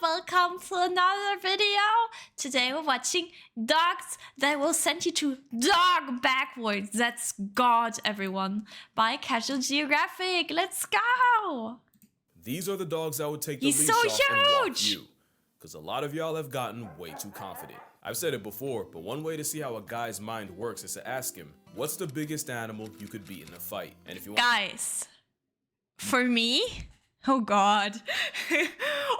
welcome to another video. Today we're watching Dogs That Will Send You to Dog Backwards. That's God, everyone. By Casual Geographic. Let's go! These are the dogs that would take the He's leash so off and walk huge! you. Because a lot of y'all have gotten way too confident. I've said it before, but one way to see how a guy's mind works is to ask him, what's the biggest animal you could beat in a fight? And if you want— Guys, for me? Oh God.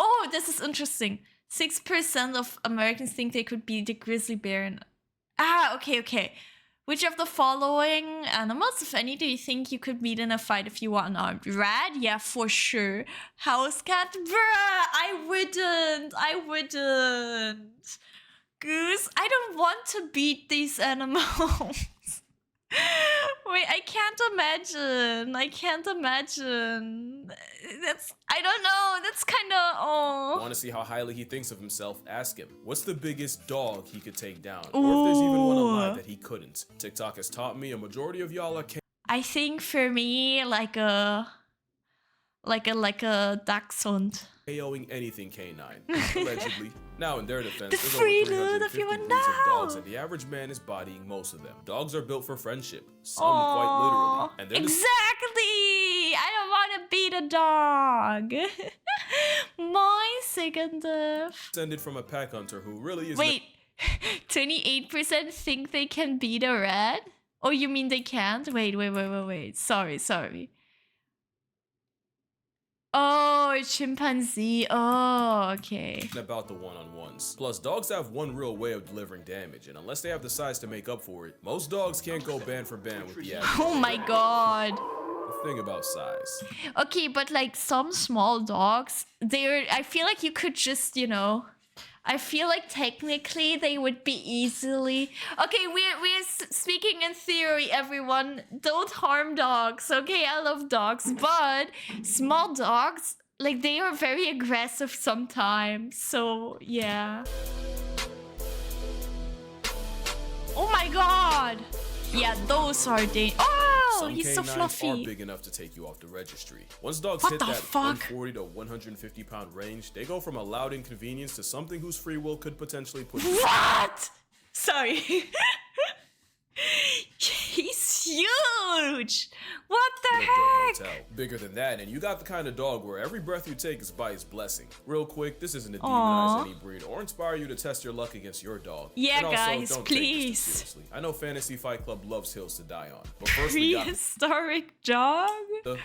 Oh, this is interesting. 6% of Americans think they could beat the grizzly bear. Okay. Which of the following animals, if any, do you think you could beat in a fight if you were unarmed? Rat? Yeah, for sure. House cat? Bruh, I wouldn't. Goose? I don't want to beat these animals. Wait, I can't imagine. I don't know. That's kind of, oh. Want to see how highly he thinks of himself? Ask him, what's the biggest dog he could take down? Or if there's even one alive that he couldn't. TikTok has taught me a majority of y'all are I think for me, like a dachshund. KOing anything canine, allegedly. Now, in their defense, The there's freedom over of 350 you breeds and of now. dogs, and the average man is bodying most of them. Dogs are built for friendship, some quite literally. And they're Exactly! I don't want to beat a dog. My second death. descended from a pack hunter who really is— Wait, 28% think they can beat a rat? Oh, you mean they can't? Wait. Sorry. Oh, chimpanzee. Oh, okay. about the one-on-ones. Plus, dogs have one real way of delivering damage, and unless they have the size to make up for it, most dogs can't go band for band with the average. Oh my God. The thing about size. Okay, but like some small dogs, I feel like you could just, I feel like technically they would be easily. Okay, we're speaking in theory, everyone. Don't harm dogs. Okay, I love dogs, but small dogs, like, they are very aggressive sometimes. So yeah. Oh my God. Yeah, those are Some he's so canines fluffy. are big enough to take you off the registry. Once dogs What hit the that fuck? 140 to 150 pound range, they go from a loud inconvenience to something whose free will could potentially put you— What? Sorry. He's huge. What the in a dirt heck? motel. Bigger than that, and you got the kind of dog where every breath you take is by his blessing. Real quick, this isn't to Aw. demonize any breed or inspire you to test your luck against your dog. Yeah, And also, guys, don't please. Take this too seriously. I know Fantasy Fight Club loves hills to die on, but first we got Prehistoric dog? the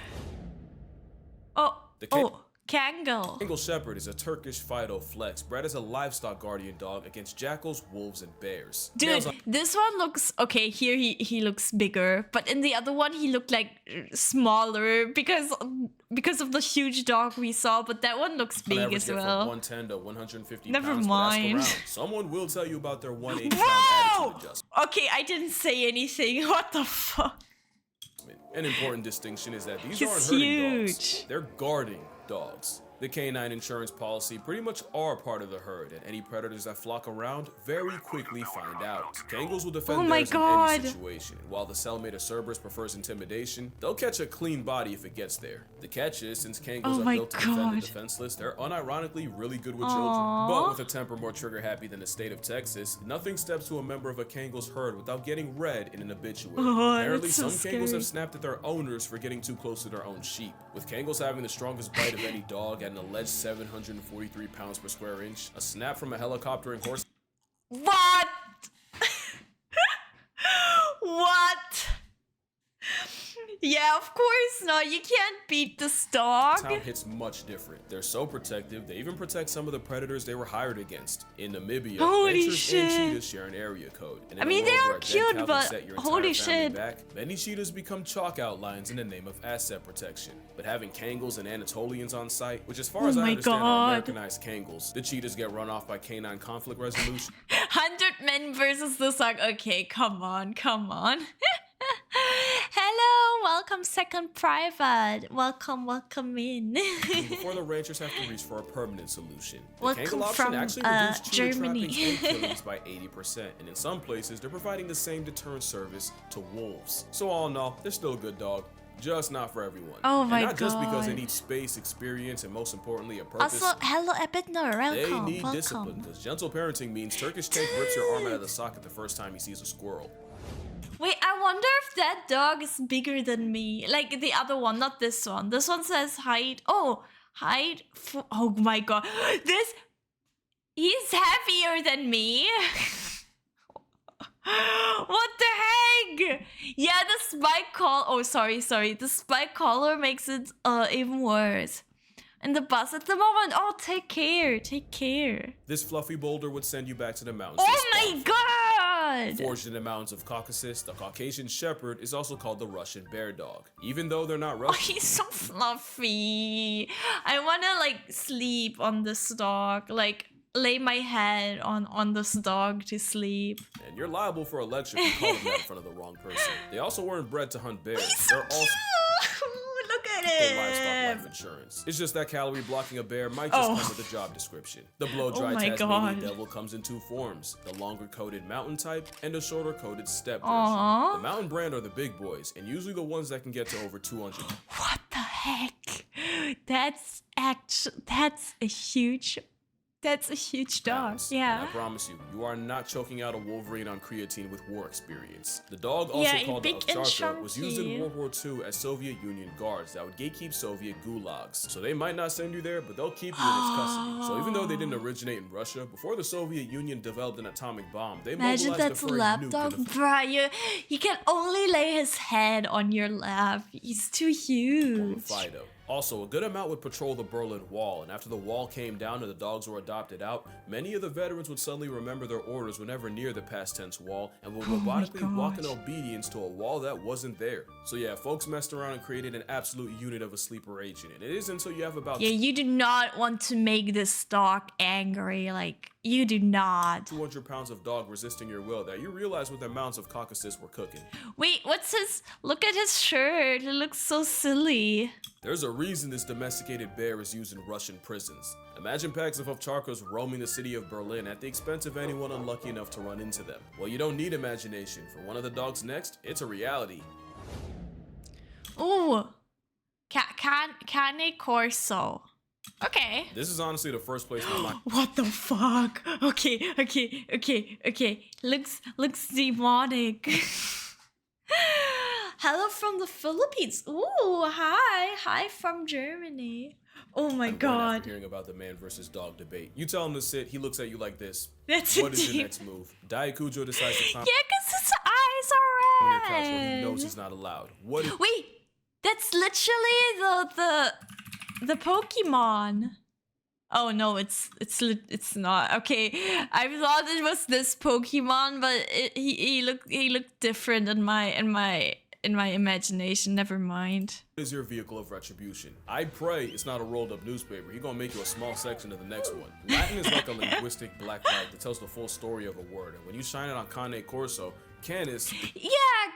Kangle. Kangle Shepherd is a Turkish Fido flex bred as a livestock guardian dog against jackals, wolves, and bears. Dude, Males are this one looks, okay, here he looks bigger, but in the other one he looked like smaller because of the huge dog we saw, but that one looks on big average as get from well. 110 to 150 Never pounds, but ask mind. around. Someone will tell you about their 180 Whoa! pound attitude adjustment. Okay, I didn't say anything. What the fuck? An important distinction is that these He's aren't herding dogs. huge. They're guarding dogs. The canine insurance policy pretty much are part of the herd, and any predators that flock around very quickly find out. Kangles will defend Oh my theirs in God. any situation, and while the cellmate of Cerberus prefers intimidation, they'll catch a clean body if it gets there. The catch is, since Kangles Oh are my built to defend God. the defenseless, they're unironically really good with Aw. children. But with a temper more trigger-happy than the state of Texas, nothing steps to a member of a Kangle's herd without getting read in an obituary. Oh, Apparently, that's so some Kangles scary. have snapped at their owners for getting too close to their own sheep. With Kangles having the strongest bite of any dog at an alleged 743 pounds per square inch, a snap from a helicopter and horse What? What? Yeah, of course not. You can't beat this dog. sound hits much different. They're so protective, they even protect some of the predators they were hired against. In Namibia, Holy ranchers shit. and cheetahs share an area code. And in I mean, a world they are where a dead cute, cow can but set your entire holy family shit. back, many cheetahs become chalk outlines in the name of asset protection. But having Kangles and Anatolians on site, which as far as I my understand God. are Americanized Kangles, the cheetahs get run off by canine conflict resolution. 100 men versus the dog. Okay, come on. Hello, welcome second private. Welcome in. Before the ranchers have to reach for a permanent solution. The Welcome Kangle option from, actually reduced cheetah Germany. trappings and killings by 80%, and in some places they're providing the same deterrent service to wolves. So all in all, they're still a good dog. just not for everyone. Oh my and not just because they God. need space, experience, and most importantly, a purpose. Also, hello, Epidner. They Welcome. need discipline, because gentle parenting means Turkish Tank rips your arm out of the socket the first time he sees a squirrel. Wait, I wonder if that dog is bigger than me. Like the other one, not this one. This one says height. Oh, height. Oh my God. He's heavier than me. What the heck? Yeah, the spike collar. Oh, sorry. The spike collar makes it even worse. And the bus at the moment. Oh, take care. This fluffy boulder would send you back to the mountains. Oh my God! Forged in the mountains of Caucasus, the Caucasian Shepherd is also called the Russian Bear Dog. Even though they're not Oh, Russian, he's so fluffy. I wanna like sleep on this dog. Like lay my head on this dog to sleep. and you're liable for a lecture if you call them that in front of the wrong person. They also weren't bred to hunt bears. He's so They're also cute. Look at for livestock him. life insurance. It's just that calorie blocking a bear might just Oh. come with a job description. The blow-dry Oh my Tasmanian God. devil comes in two forms: the longer-coated mountain type and the shorter-coated steppe Aw. version. The mountain brand are the big boys, and usually the ones that can get to over 200. What the heck? That's a huge dog. pounds. And Yeah. I promise you, you are not choking out a Wolverine on creatine with war experience. The dog, also Yeah, called the big and Ovcharka, was used in chunky. World War II as Soviet Union guards that would gatekeep Soviet gulags. So they might not send you there, but they'll keep you in its custody. So even though they didn't originate in Russia, before the Soviet Union developed an atomic bomb, they Imagine mobilized that's a a furry lap nuke dog. in the Bruh, he can only lay his head on your lap. He's too form huge. of Fido. Also, a good amount would patrol the Berlin Wall, and after the wall came down and the dogs were adopted out, many of the veterans would suddenly remember their orders whenever near the past tense wall and would robotically walk in gosh. obedience to a wall that wasn't there. So yeah, folks messed around and created an absolute unit of a sleeper agent, and it is until you have about Yeah, you do not want to make this dog angry. Like, you do not. 200 pounds of dog resisting your will that you realize what the mountains of Caucasus were cooking. Wait, what's his... Look at his shirt. It looks so silly. There's a reason this domesticated bear is used in Russian prisons. Imagine packs of Ovcharkas roaming the city of Berlin at the expense of anyone unlucky enough to run into them. Well, you don't need imagination. For one of the dogs next, it's a reality. Ooh. Cane Corso. Okay. This is honestly the first place my mind What the fuck? Okay. Looks demonic. Hello from the Philippines. Ooh, hi from Germany. Oh my went God. after hearing about the man versus dog debate. You tell him to sit, he looks at you like this. That's What is indeed. your next move? Daikujo decides to climb Yeah, cause his eyes on are your couch where he knows red. he's not allowed. What is Wait, that's literally the Pokemon. Oh no, it's not. Okay, I thought it was this Pokemon, but he looked different in my imagination. Never mind. your vehicle of retribution? I pray it's not a rolled up newspaper. He gonna make you a small section of the next one. Latin is like a linguistic black light that tells the full story of a word, and when you shine it on Cane Corso, Canis Yeah,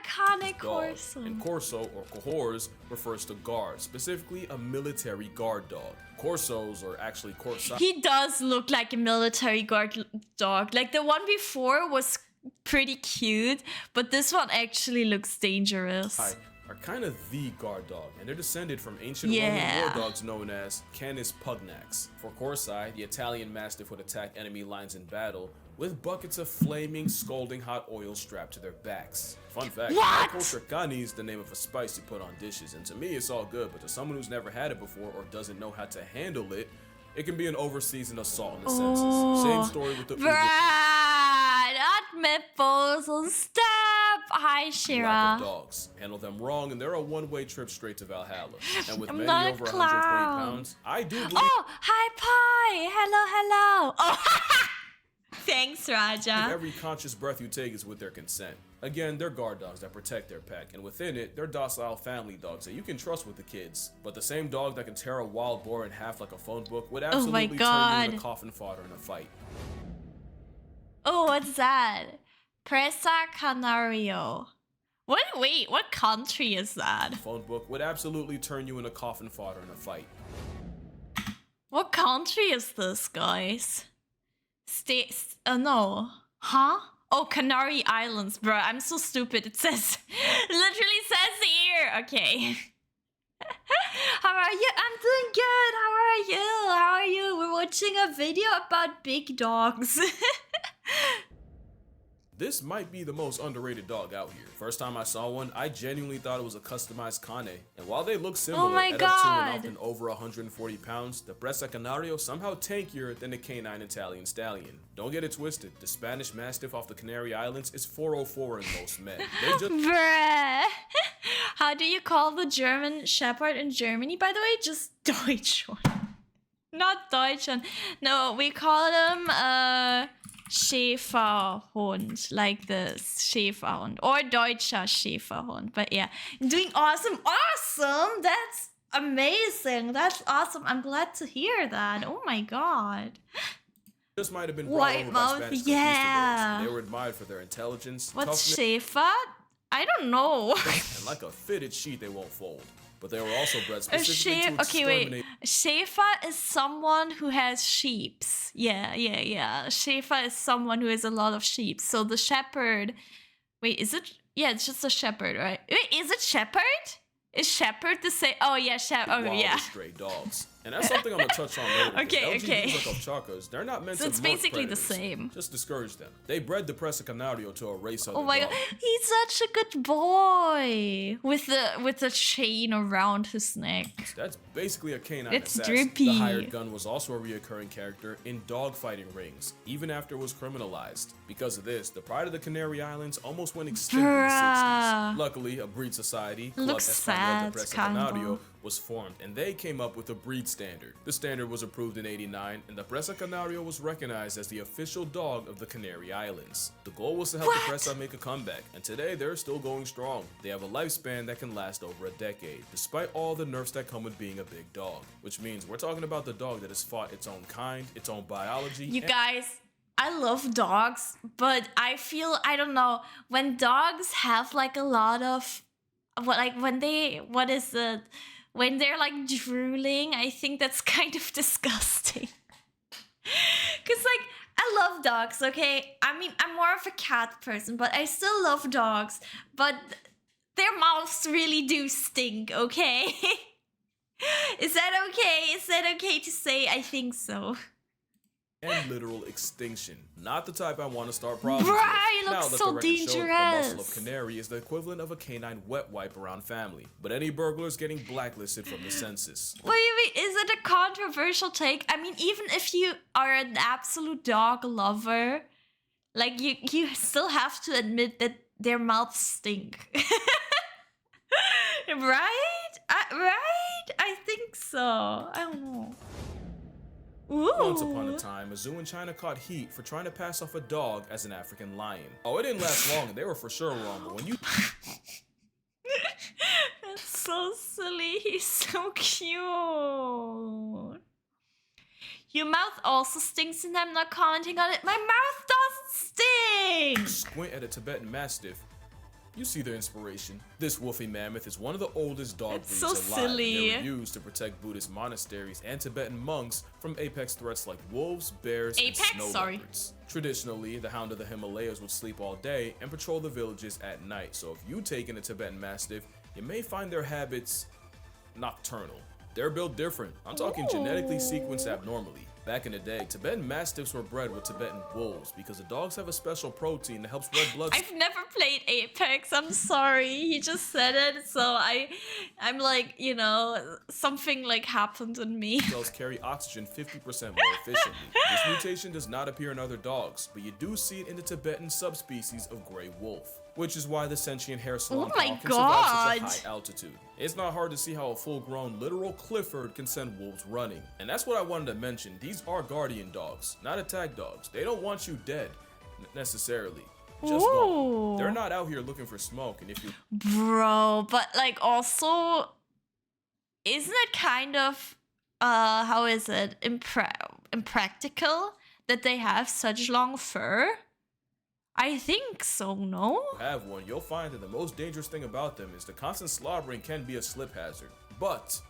Cane dog, Corso. and Corso or cohors refers to guard, specifically a military guard dog. Corsos are actually Corsai. He does look like a military guard dog. Like the one before was pretty cute, but this one actually looks dangerous. Are kind of the guard dog, and they're descended from ancient Yeah. Roman war dogs known as Canis pugnax. For Corsi, the Italian mastiff would attack enemy lines in battle with buckets of flaming, scalding hot oil strapped to their backs. Fun fact, What? culture cani is the name of a spice you put on dishes, and to me it's all good, but to someone who's never had it before or doesn't know how to handle it, it can be an overseasoned assault on the senses. Same story with the Brad, not meatballs on step. Hi, lack of Shira. dogs. Handle them wrong, and they're a one-way trip straight to Valhalla. And with I'm many not a over 120 clown. pounds, I do believe Oh, hi, Pie. Hello. Oh, thanks, Raja. every conscious breath you take is with their consent. Again, they're guard dogs that protect their pack, and within it, they're docile family dogs that you can trust with the kids. But the same dog that can tear a wild boar in half like a phone book would absolutely turn you God. into coffin fodder in a fight. Oh, what's that? Presa Canario. Wait, what country is that? Phone book would absolutely turn you into coffin fodder in a fight. What country is this, guys? No. Huh? Oh, Canary Islands, bro. I'm so stupid. It says, literally says here, here. Okay. How are you? I'm doing good. How are you? How are you? We're watching a video about big dogs. This might be the most underrated dog out here. First time I saw one, I genuinely thought it was a customized cane. And while they look similar, my at up to and God. often over 140 pounds, the Bressa Canario somehow tankier than the canine Italian stallion. Don't get it twisted, the Spanish Mastiff off the Canary Islands is 404 in most men. They just Bruh. How do you call the German Shepherd in Germany, by the way? Just Deutschhund. Not Deutschhund. No, we call them Schäferhund, like this, Schäferhund, or Deutscher Schäferhund. But yeah, doing awesome. Awesome! That's amazing. That's awesome. I'm glad to hear that. Oh my god. just might have been brought White over mouth, by Spanish yeah. conquistadors. They were admired for their intelligence, What's toughness, Schäfer? I don't know. and like a fitted sheet they won't fold. But they were also bred A specifically to okay, wait. exterminate Schäfer is someone who has sheeps. Yeah. Schäfer is someone who has a lot of sheep. So the shepherd. Wait, is it? Yeah, it's just a shepherd, right? Wait, is it shepherd? Is shepherd the same? Oh yeah, shepherd. Oh wild yeah. stray dogs. And that's something I'm gonna touch on later. Okay, because okay. LGBs like Ovcharkas, they're not meant So to it's mark basically the predators. same. Just discourage them. They bred the Presa Canario to erase other Oh my god, dogs. he's such a good boy with the chain around his neck. That's basically a canine It's assassin. drippy. The hired gun was also a reoccurring character in dogfighting rings, even after it was criminalized. Because of this, the pride of the Canary Islands almost went extinct in the Bruh. 60s. Luckily, a breed society, Looks Español sad, de Presa Kangle. Canario, was formed, and they came up with a breed standard. The standard was approved in '89, and the Presa Canario was recognized as the official dog of the Canary Islands. The goal was to help the Presa make a comeback, and today they're still going strong. They have a lifespan that can last over a decade, despite all the nerfs that come with being a big dog. Which means we're talking about the dog that has fought its own kind, its own biology. You and guys, I love dogs, but I feel, I don't know, when dogs have like a lot of, when they're like drooling, I think that's kind of disgusting. Cause like, I love dogs, okay? I mean, I'm more of a cat person, but I still love dogs, but their mouths really do stink, okay? Is that okay? Is that okay to say? I think so. and literal extinction. Not the type I want to start problems Bruh, with. he Now looks that so the record showed, the muscle dangerous. of canary is the equivalent of a canine wet wipe around family. But any burglar is getting blacklisted from the census. Wait, is it a controversial take? I mean, even if you are an absolute dog lover, like you still have to admit that their mouths stink. Right? Right? I think so. I don't know. Ooh. Once upon a time, a zoo in China caught heat for trying to pass off a dog as an African lion. Oh, it didn't last long, and they were for sure wrong, but when you That's so silly. He's so cute. Your mouth also stinks, and I'm not commenting on it. My mouth doesn't stink. squint at a Tibetan Mastiff, you see their inspiration. This woolly mammoth is one of the oldest dog It's breeds so alive. silly. They were used to protect Buddhist monasteries and Tibetan monks from apex threats like wolves, bears, Apex? and snow Sorry. leopards. Traditionally, the hound of the Himalayas would sleep all day and patrol the villages at night. So if you take in a Tibetan Mastiff, you may find their habits nocturnal. They're built different. I'm talking genetically sequenced abnormally. Back in the day, Tibetan Mastiffs were bred with Tibetan wolves because the dogs have a special protein that helps red blood I've never played Apex. I'm sorry. He just said it, so I'm like, you know, something like happened in me. cells carry oxygen 50% more efficiently. This mutation does not appear in other dogs, but you do see it in the Tibetan subspecies of gray wolf, which is why the sentient hair salon my can survive such a God. high altitude. It's not hard to see how a full-grown literal Clifford can send wolves running. And that's what I wanted to mention. These are guardian dogs, not attack dogs. They don't want you dead, necessarily. Just gone. They're not out here looking for smoke, and if you Bro, but like also, isn't it kind of, how is it, impractical that they have such long fur? I think so, no? have one, you'll find that the most dangerous thing about them is the constant slobbering can be a slip hazard. But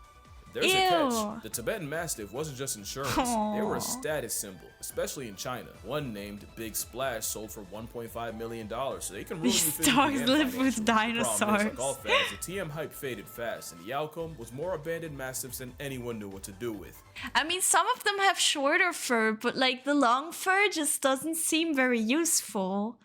There's a Ew. catch. The Tibetan Mastiff wasn't just insurance, they were a Aw. status symbol, especially in China. One named Big Splash sold for $1.5 million, so they can ruin you These physically dogs and live with financially. The problem is, dinosaurs. like all fads, the TM hype faded fast, and the outcome was more abandoned Mastiffs than anyone knew what to do with. I mean, some of them have shorter fur, but like the long fur just doesn't seem very useful.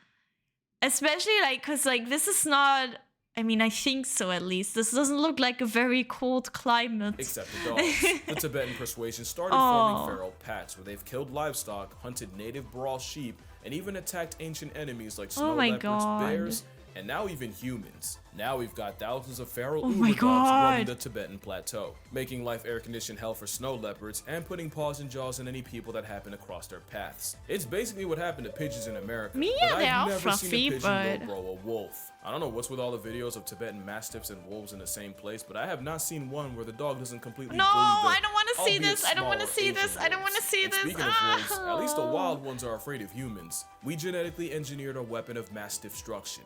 Especially like, cause like this is not, I mean, I think so at least. This doesn't look like a very cold climate. Except the dogs. The Tibetan persuasion started forming feral packs where they've killed livestock, hunted native Borble sheep, and even attacked ancient enemies like snow my leopards, God. bears, and now even humans. Now we've got thousands of feral my Uber dogs roaming God. the Tibetan plateau, making life air-conditioned hell for snow leopards and putting paws and jaws in any people that happen across their paths. It's basically what happened to pigeons in America. Yeah, but they I've are never fluffy, seen a pigeon but- grow a wolf. I don't know what's with all the videos of Tibetan Mastiffs and wolves in the same place, but I have not seen one where the dog doesn't completely No, bully the, I don't want to see albeit this. I don't want to smaller see this. Asian I don't want to wolves. see And this. Speaking of wolves, at least the wild ones are afraid of humans. We genetically engineered a weapon of mass destruction.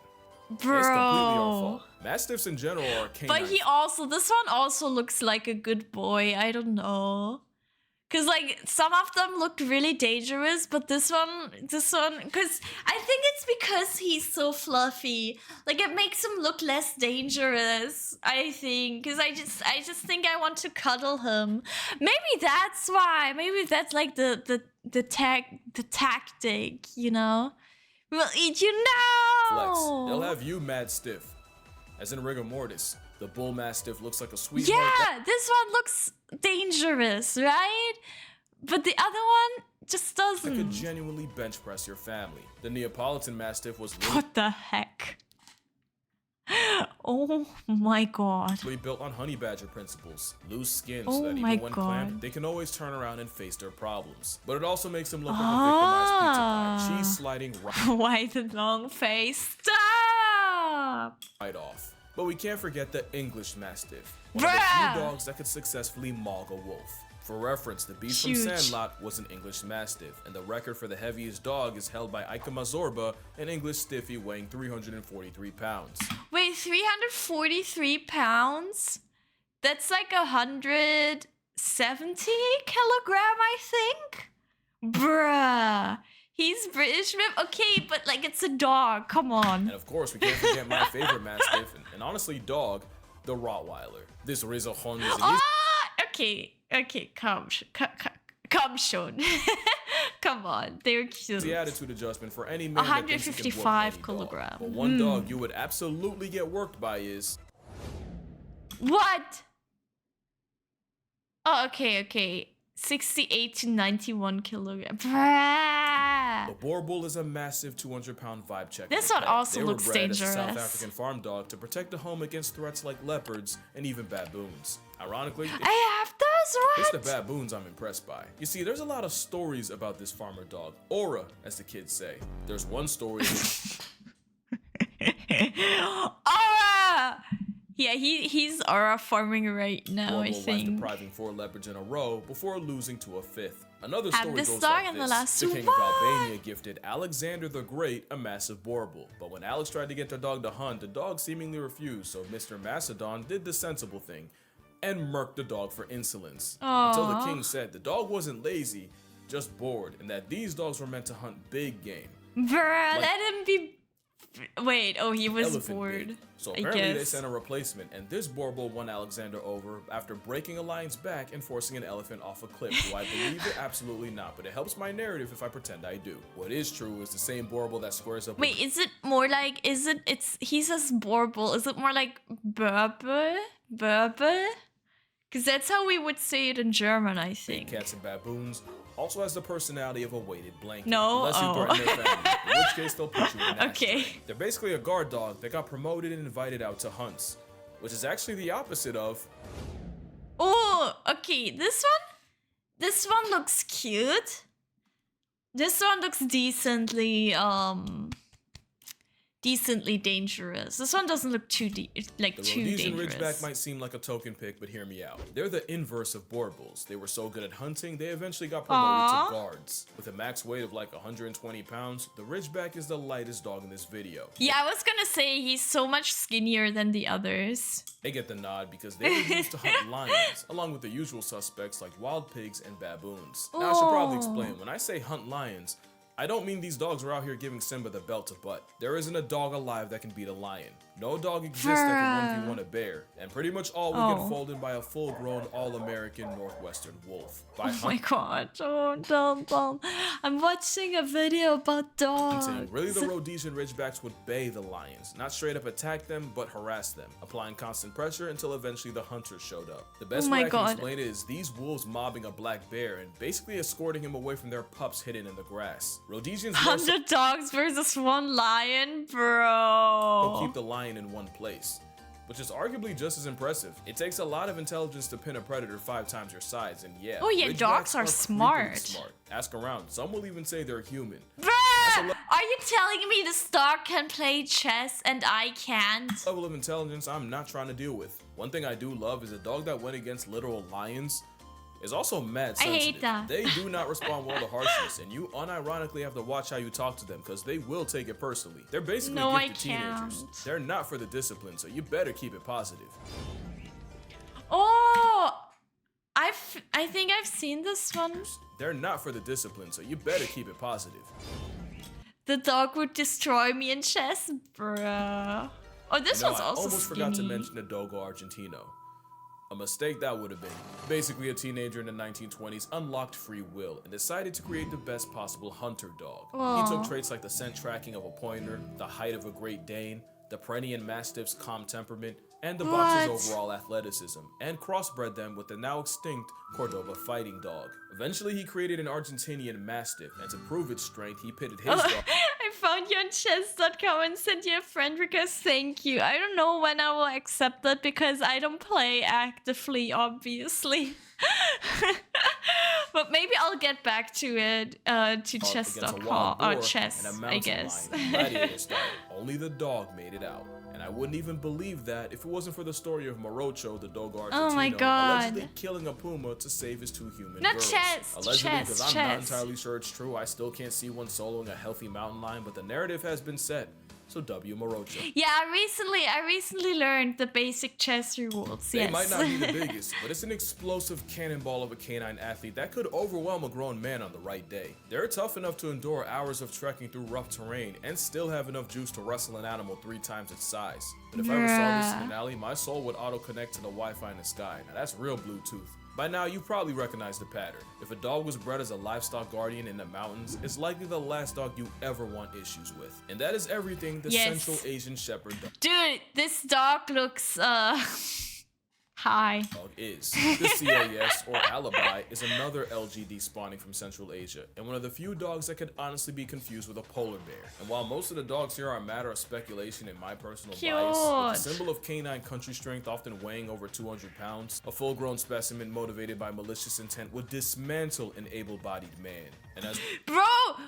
It's completely our Bro. fault. Mastiffs in general are canine. But this one also looks like a good boy. I don't know. Cause like some of them looked really dangerous, but this one, cause I think it's because he's so fluffy. Like it makes him look less dangerous. I think, cause I just think I want to cuddle him. Maybe that's why. Maybe that's like the tactic. You know, we'll eat you now. Flex. They'll have you mad stiff. As in rigor mortis, the bull mastiff looks like a sweetheart. Yeah, this one looks dangerous, right? But the other one just that could doesn't. genuinely bench press your family. The Neapolitan Mastiff was What the heck? Oh my god. literally built on honey badger principles. Loose skin Oh so that my even when God. clamped, they can always turn around and face their problems. But it also makes them look like a victimized pizza pie, cheese sliding Why the long face? Stop! right off. But we can't forget the English Mastiff, one of the Bruh. few dogs that could successfully maul a wolf. For reference, the beast Huge. from Sandlot was an English Mastiff, and the record for the heaviest dog is held by Ika Mazorba, an English stiffy weighing 343 pounds. Wait, 343 pounds? That's like 170 kilogram, I think? Bruh. He's British, okay, but like it's a dog. Come on. And of course, we can't forget my favorite Mastiff, and honestly dog, the Rottweiler. This Rizzohon is Ah, okay, come, Sean. Come on, they're cute. the attitude adjustment for any man that thinks he can whoop 155 any dog. kilogram. But one dog you would absolutely get worked by is What? Oh, okay. 68 to 91 kilogram. Bruh. the Borble is a massive 200-pound vibe checker. This one pet. also They were looks bred as a South dangerous. African farm dog to protect the home against threats like leopards and even baboons. Ironically, I have those, it's the what? baboons I'm impressed by. You see, there's a lot of stories about this farmer dog. Aura, as the kids say. There's one story. Aura! Yeah, he's aura farming right now, I Borble wife think. depriving 4 leopards in a row before losing to a 5th. Another Had story this goes dog like in the this. last The king one. of Albania gifted Alexander the Great a massive Borble. But when Alex tried to get the dog to hunt, the dog seemingly refused, so Mr. Macedon did the sensible thing and murked the dog for insolence. Until the Aw. king said the dog wasn't lazy, just bored, and that these dogs were meant to hunt big game. Bruh, let him be. Wait, oh, he was Elephant bored. bait. So I apparently they guess. sent a replacement, and this Borble won Alexander over after breaking a lion's back and forcing an elephant off a cliff. Do I believe it? Absolutely not, but it helps my narrative if I pretend I do. What is true is the same Borble that squares up Wait, is it more like, he says Borble, is it more like Borble? Because that's how we would say it in German, I with think. cats and baboons. Also has the personality of a weighted blanket. No? Unless you Oh. threaten their family, in which case they'll put you in an Okay. ashtray. They're basically a guard dog that got promoted and invited out to hunts, which is actually the opposite of Oh, okay, this one looks cute. This one looks decently decently dangerous. This one doesn't look too The too Rhodesian dangerous. Ridgeback might seem like a token pick, but hear me out. They're the inverse of Borbles. They were so good at hunting, they eventually got promoted to guards. With a max weight of like 120 pounds, the Ridgeback is the lightest dog in this video. Yeah, I was gonna say he's so much skinnier than the others. They get the nod because they were used to hunt lions, along with the usual suspects like wild pigs and baboons. Now I should probably explain, when I say hunt lions, I don't mean these dogs are out here giving Simba the belt to butt. There isn't a dog alive that can beat a lion. No dog exists that can 1v1 a bear, and pretty much all will get folded by a full-grown, all-American Northwestern wolf. Oh my god, don't. I'm watching a video about dogs. Really, the Rhodesian Ridgebacks would bay the lions, not straight up attack them, but harass them, applying constant pressure until eventually the hunters showed up. The best way I can explain it is these wolves mobbing a black bear and basically escorting him away from their pups hidden in the grass. Rhodesians 100 dogs versus 1 lion, bro. Keep the lion in one place, which is arguably just as impressive. It takes a lot of intelligence to pin a predator 5 times your size, and yeah. Oh yeah, dogs are smart. Ask around. Some will even say they're human. Bruh! Are you telling me this dog can play chess and I can't? Level of intelligence I'm not trying to deal with. One thing I do love is a dog that went against literal lions is also mad sensitive. I hate that. They do not respond well to harshness, and you unironically have to watch how you talk to them because they will take it personally. They're basically gifted teenagers. They're not for the discipline, so you better keep it positive. Oh, I think I've seen this one. They're not for the discipline, so you better keep it positive. The dog would destroy me in chess, bruh. Oh, this one's also I almost skinny. forgot to mention the Dogo Argentino. A mistake that would have been. Basically, a teenager in the 1920s unlocked free will and decided to create the best possible hunter dog. He took traits like the scent tracking of a pointer, the height of a Great Dane, the Pyrenean Mastiff's calm temperament, and the boxer's overall athleticism, and crossbred them with the now extinct Cordoba fighting dog. Eventually, he created an Argentinian Mastiff, and to prove its strength, he pitted his dog. I found you on chess.com and sent you a friend request. Thank you. I don't know when I will accept that because I don't play actively, obviously. But maybe I'll get back to it, to chess.com or chess, I guess. Only the dog made it out. And I wouldn't even believe that if it wasn't for the story of Morocho, the Dogo Argentino, oh my god, allegedly killing a puma to save his 2 human not girls. Chess, allegedly, because I'm not entirely sure it's true. I still can't see one soloing a healthy mountain lion, but the narrative has been set. So W Morocho. Yeah, I recently learned the basic chess rules. They might not be the biggest, but it's an explosive cannonball of a canine athlete that could overwhelm a grown man on the right day. They're tough enough to endure hours of trekking through rough terrain and still have enough juice to wrestle an animal 3 times its size. But if I ever saw this in an alley, my soul would auto-connect to the Wi-Fi in the sky. Now that's real Bluetooth. By now, you probably recognize the pattern. If a dog was bred as a livestock guardian in the mountains, it's likely the last dog you ever want issues with. And that is everything the Central Asian Shepherd dog. Dude, this dog looks, Hi. Dog is. The CAS, or Alibi, is another LGD spawning from Central Asia, and one of the few dogs that could honestly be confused with a polar bear. And while most of the dogs here are a matter of speculation and my personal bias, with the symbol of canine country strength often weighing over 200 pounds, a full-grown specimen motivated by malicious intent would dismantle an able-bodied man. And as Bro,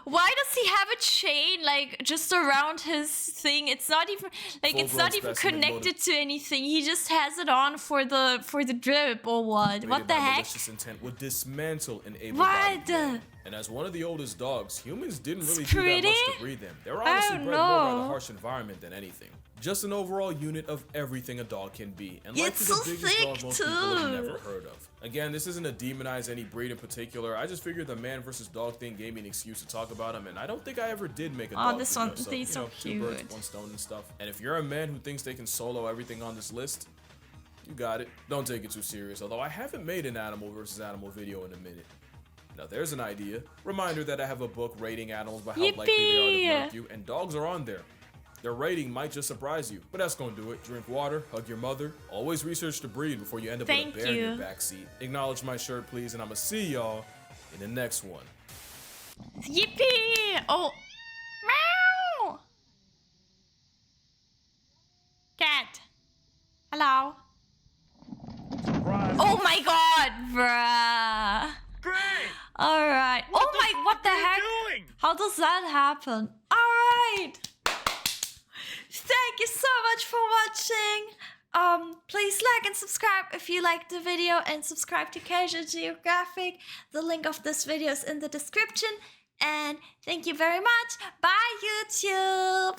why does he have a chain like just around his thing? It's not even like it's not even connected to anything. He just has it on for the drip or what? What the heck? Malicious intent would dismantle an able-bodied man. And as one of the oldest dogs, humans didn't really do that much to breed them. They're honestly bred more by the harsh environment than anything. Just an overall unit of everything a dog can be, and likely the biggest dog most people have never heard of. Again, this isn't to demonize any breed in particular. I just figured the man versus dog thing gave me an excuse to talk about him, and I don't think I ever did make a dog this video, one, so, he's so two birds, cute. 1 stone and stuff. And if you're a man who thinks they can solo everything on this list, you got it. Don't take it too serious, although I haven't made an animal versus animal video in a minute. Now there's an idea. Reminder that I have a book rating animals by how likely they are to murk you, and dogs are on there. Their rating might just surprise you, but that's gonna do it. Drink water, hug your mother, always research the breed before you end up with a bear in your backseat. Acknowledge my shirt, please, and I'ma see y'all in the next one. Yippee! Oh, meow! Cat, hello. Oh my god, bruh. Great! Alright. Oh my, what the heck? Doing? How does that happen? Alright. Thank you so much for watching. Please like and subscribe if you liked the video, and subscribe to Casual Geographic. The link of this video is in the description. And thank you very much. Bye, YouTube.